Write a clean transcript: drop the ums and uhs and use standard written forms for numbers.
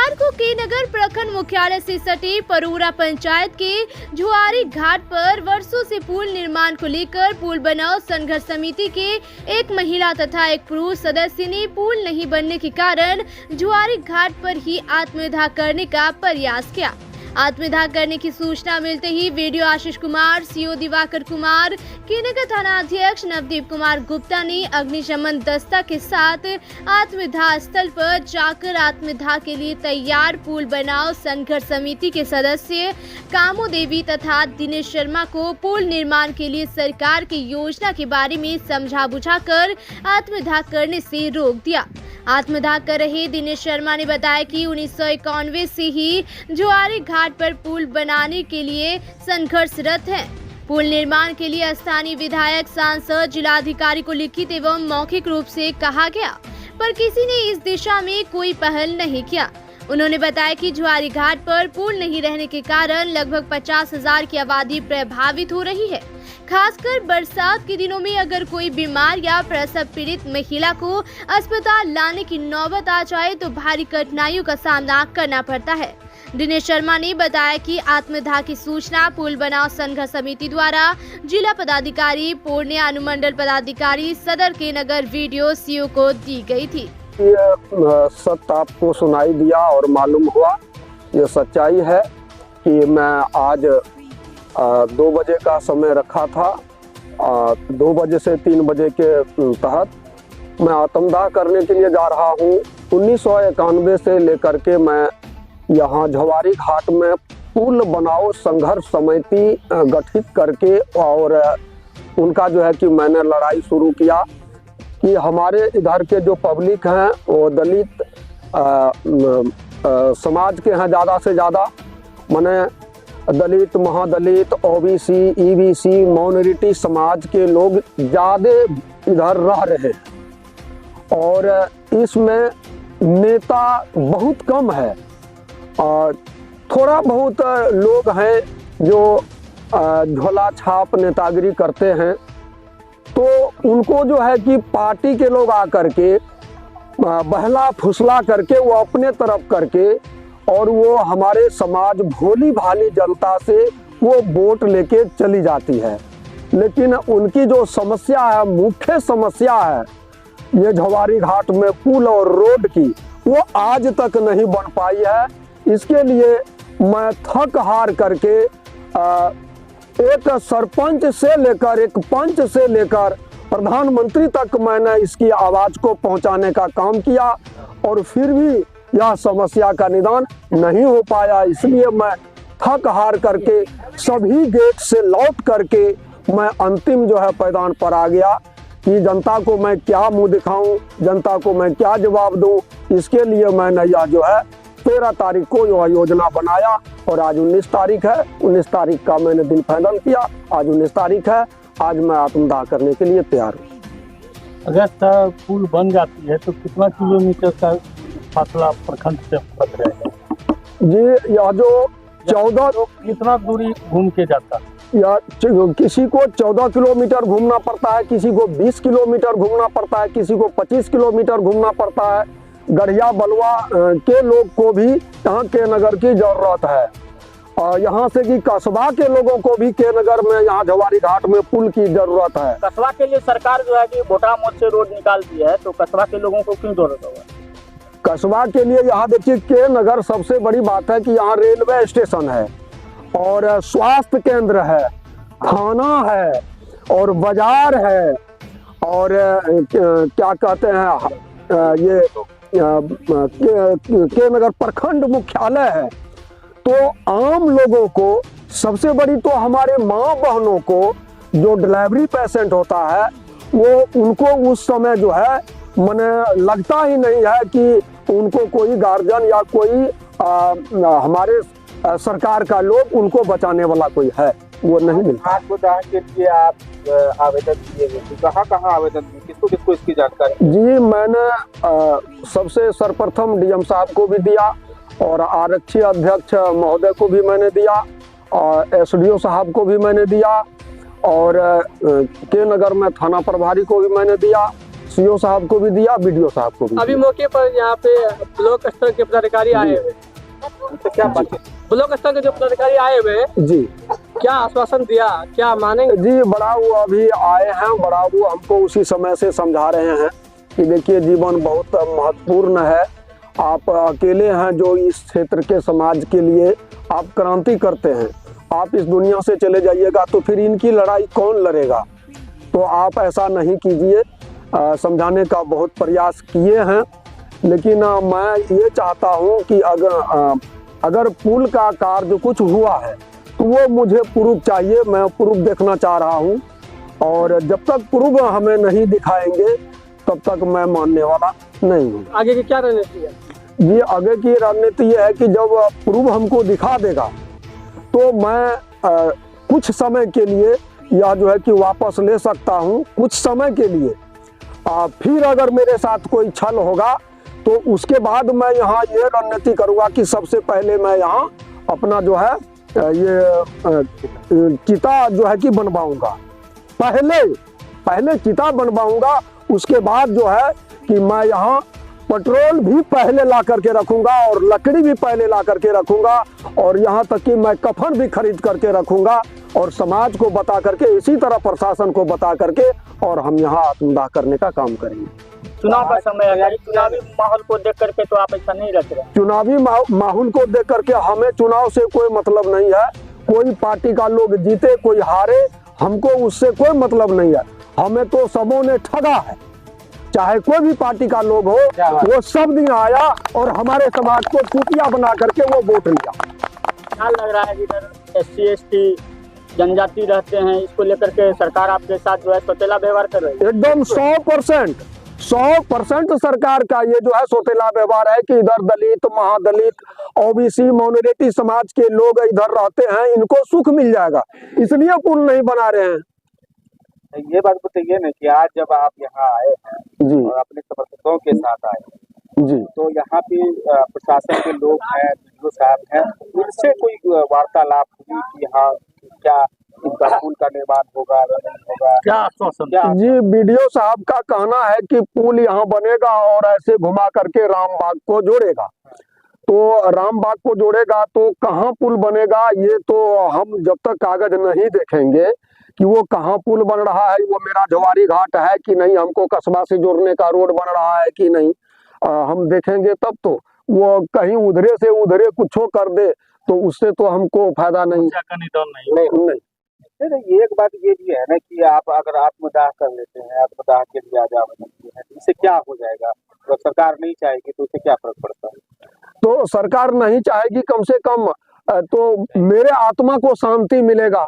बुधवार को के नगर प्रखंड मुख्यालय से सटे परोरा पंचायत के झुआरी घाट पर वर्षों से पुल निर्माण को लेकर पुल बनाओ संघर्ष समिति के एक महिला तथा एक पुरुष सदस्य ने पुल नहीं बनने के कारण झुआरी घाट पर ही आत्मदाह करने का प्रयास किया। आत्मदाह करने की सूचना मिलते ही वीडियो आशीष कुमार, सीओ दिवाकर कुमार, के नगर थाना अध्यक्ष नवदीप कुमार गुप्ता ने अग्निशमन दस्ता के साथ आत्मदाह स्थल पर जाकर आत्मदाह के लिए तैयार पुल बनाओ संघर्ष समिति के सदस्य कामो देवी तथा दिनेश शर्मा को पुल निर्माण के लिए सरकार की योजना के बारे में समझा बुझाकर आत्मदाह करने से रोक दिया। आत्मदाह कर रहे दिनेश शर्मा ने बताया कि 1991 से ही झुआरी घाट पर पुल बनाने के लिए संघर्षरत है। पुल निर्माण के लिए स्थानीय विधायक, सांसद, जिलाधिकारी को लिखित एवं मौखिक रूप से कहा गया, पर किसी ने इस दिशा में कोई पहल नहीं किया। उन्होंने बताया कि झुआरी घाट पर पुल नहीं रहने के कारण लगभग 50,000 की आबादी प्रभावित हो रही है। खासकर बरसात के दिनों में अगर कोई बीमार या प्रसव पीड़ित महिला को अस्पताल लाने की नौबत आ जाए तो भारी कठिनाइयों का सामना करना पड़ता है। दिनेश शर्मा ने बताया कि आत्मदाह की सूचना पुल बनाओ संघर्ष समिति द्वारा जिला पदाधिकारी, पूर्णिया अनुमंडल पदाधिकारी, सदर के नगर वीडियो सीओ को दी गई थी। ये सत्य आपको सुनाई दिया और मालूम हुआ। ये सच्चाई है कि मैं आज 2 बजे का समय रखा था। 2 बजे से 3 बजे के तहत मैं आत्मदाह करने के लिए जा रहा हूँ। 1991 से लेकर के मैं यहाँ झुआरी घाट में पुल बनाओ संघर्ष समिति गठित करके और उनका जो है कि मैंने लड़ाई शुरू किया कि हमारे इधर के जो पब्लिक हैं वो दलित समाज के हैं, ज़्यादा से ज़्यादा माने दलित, महादलित, ओबीसी, ईबीसी, माइनॉरिटी समाज के लोग ज़्यादा इधर रह रहे हैं और इसमें नेता बहुत कम है और थोड़ा बहुत लोग हैं जो झोला छाप नेतागिरी करते हैं। तो उनको जो है कि पार्टी के लोग आकर के बहला फुसला करके वो अपने तरफ करके और वो हमारे समाज भोली भाली जनता से वो वोट लेके चली जाती है। लेकिन उनकी जो समस्या है, मुख्य समस्या है ये झुआरी घाट में पुल और रोड की, वो आज तक नहीं बन पाई है। इसके लिए मैं थक हार करके एक सरपंच से लेकर एक पंच से लेकर प्रधानमंत्री तक मैंने इसकी आवाज़ को पहुंचाने का काम किया और फिर भी यह समस्या का निदान नहीं हो पाया। इसलिए मैं थक हार करके सभी गेट से लौट करके मैं अंतिम जो है मैदान पर आ गया कि जनता को मैं क्या मुंह दिखाऊं, जनता को मैं क्या जवाब दूं। इसके लिए मैंने यह जो है 13 तारीख को यह योजना बनाया और आज 19 तारीख है। 19 तारीख का मैंने दिन फाइनल किया। आज 19 तारीख है। आज मैं आत्मदाह करने के लिए तैयार हूँ। अगर पुल बन जाती है तो कितना किलोमीटर का फासला प्रखंड से बच रहेगा? जी, यह जो 14 कितना दूरी घूम के जाता है? या किसी को 14 किलोमीटर घूमना पड़ता है, किसी को 20 किलोमीटर घूमना पड़ता है, किसी को 25 किलोमीटर घूमना पड़ता है। गढ़िया बलुआ के लोग को भी यहाँ के नगर की जरूरत है और यहाँ से कि कस्बा के लोगों को भी के नगर में यहाँ झुआरी घाट में पुल की जरूरत है। कस्बा के लिए सरकार जो है कि बोटा मोड़ से रोड निकालती है, तो कस्बा के लोगों को क्यों जरूरत होगा? कस्बा के लिए यहाँ देखिए के नगर सबसे बड़ी बात है कि यहाँ रेलवे स्टेशन है और स्वास्थ्य केंद्र है, थाना है और बाजार है और क्या कहते हैं ये के नगर प्रखंड मुख्यालय है। तो आम लोगों को सबसे बड़ी तो हमारे माँ बहनों को जो डिलीवरी पेशेंट होता है वो उनको उस समय जो है मने लगता ही नहीं है कि उनको कोई गार्जियन या कोई हमारे सरकार का लोग उनको बचाने वाला कोई है, वो नहीं मिलता। आत्मदाह के लिए आप आवेदन दिए थे, कहाँ आवेदन दिए, किसको इसकी जानकारी? जी, मैंने सबसे सर्वप्रथम डीएम साहब को भी दिया और आरक्षी अध्यक्ष महोदय को भी मैंने दिया और एसडीओ साहब को भी मैंने दिया और के नगर में थाना प्रभारी को भी मैंने दिया, सीओ साहब को भी दिया, बीडीओ साहब को भी अभी दिया। मौके पर यहाँ पे ब्लॉक स्तर के पदाधिकारी आए हुए तो क्या बात है? ब्लॉक स्तर के जो पदाधिकारी आए हुए हैं, जी क्या आश्वासन दिया, क्या मानेंगे? जी, बड़ा वो अभी आए हैं, बड़ा वो हमको उसी समय से समझा रहे हैं कि देखिए जीवन बहुत महत्वपूर्ण है, आप अकेले हैं जो इस क्षेत्र के समाज के लिए आप क्रांति करते हैं, आप इस दुनिया से चले जाइएगा तो फिर इनकी लड़ाई कौन लड़ेगा, तो आप ऐसा नहीं कीजिए। समझाने का बहुत प्रयास किए हैं, लेकिन मैं ये चाहता हूँ कि अगर पुल का कार्य कुछ हुआ है तो वो मुझे प्रूफ चाहिए, मैं प्रूफ देखना चाह रहा हूँ, और जब तक प्रूफ हमें नहीं दिखाएंगे तब तक मैं मानने वाला नहीं हूँ। आगे की क्या रणनीति है? ये आगे की रणनीति ये है कि जब प्रूफ हमको दिखा देगा तो मैं कुछ समय के लिए या जो है कि वापस ले सकता हूँ, कुछ समय के लिए। फिर अगर मेरे साथ कोई छल होगा तो उसके बाद मैं यहाँ ये रणनीति करूँगा कि सबसे पहले मैं यहाँ अपना जो है ये चिता जो है कि बनवाऊँगा, पहले चिता बनवाऊँगा, उसके बाद जो है कि मैं यहाँ पेट्रोल भी पहले ला करके रखूंगा और लकड़ी भी पहले ला करके रखूंगा, और यहाँ तक कि मैं कफन भी खरीद करके रखूंगा, और समाज को बता करके, इसी तरह प्रशासन को बता करके, और हम यहाँ आत्मदाह करने का काम करेंगे। चुनाव का समय है, चुनावी माहौल को देख करके तो आप ऐसा नहीं रख रहे? चुनावी माहौल को देख करके हमें चुनाव से कोई मतलब नहीं है, कोई पार्टी का लोग जीते कोई हारे, हमको उससे कोई मतलब नहीं है। हमें तो सबों ने ठगा है, चाहे कोई भी पार्टी का लोग हो, वो सब दिन आया और हमारे समाज को चुतिया बना करके वो वोट लिया। क्या लग रहा है इधर SC ST जनजाति रहते हैं, इसको लेकर के सरकार आपके साथ जो है सौतेला व्यवहार कर रही है? एकदम 100% सरकार का ये जो है सौतेला व्यवहार है कि इधर दलित, महादलित, OBC, माइनॉरिटी समाज के लोग इधर रहते हैं, इनको सुख मिल जाएगा, इसलिए पुल नहीं बना रहे हैं। ये बात बताइए ना कि आज जब आप यहाँ आए हैं जी और अपने समर्थकों के साथ आए हैं, जी, तो यहाँ पे प्रशासन के लोग हैं, BDO साहब हैं, उनसे कोई वार्तालाप हुई कि हाँ क्या इनका पुल का निर्माण होगा या नहीं होगा? क्या आश्वासन? जी, बीडीओ साहब का कहना है कि पुल यहाँ बनेगा और ऐसे घुमा करके रामबाग को जोड़ेगा, तो रामबाग को जोड़ेगा तो कहाँ पुल बनेगा ये तो हम जब तक कागज नहीं देखेंगे कि वो कहाँ पुल बन रहा है, वो मेरा जवारी घाट है कि नहीं, हमको कस्बा से जोड़ने का रोड बन रहा है कि नहीं, हम देखेंगे तब तो। वो कहीं उधरे से उधरे कुछ कर दे तो उससे तो हमको फायदा नहीं। नहीं। एक बात ये भी है ना कि आप अगर आत्मदाह कर लेते हैं, आत्मदाह के लिए आजाद बनते हैं, तो इससे क्या हो जाएगा? तो सरकार नहीं चाहेगी तो इससे क्या फर्क पड़ता है? तो सरकार नहीं चाहेगी, कम से कम तो मेरे आत्मा को शांति मिलेगा।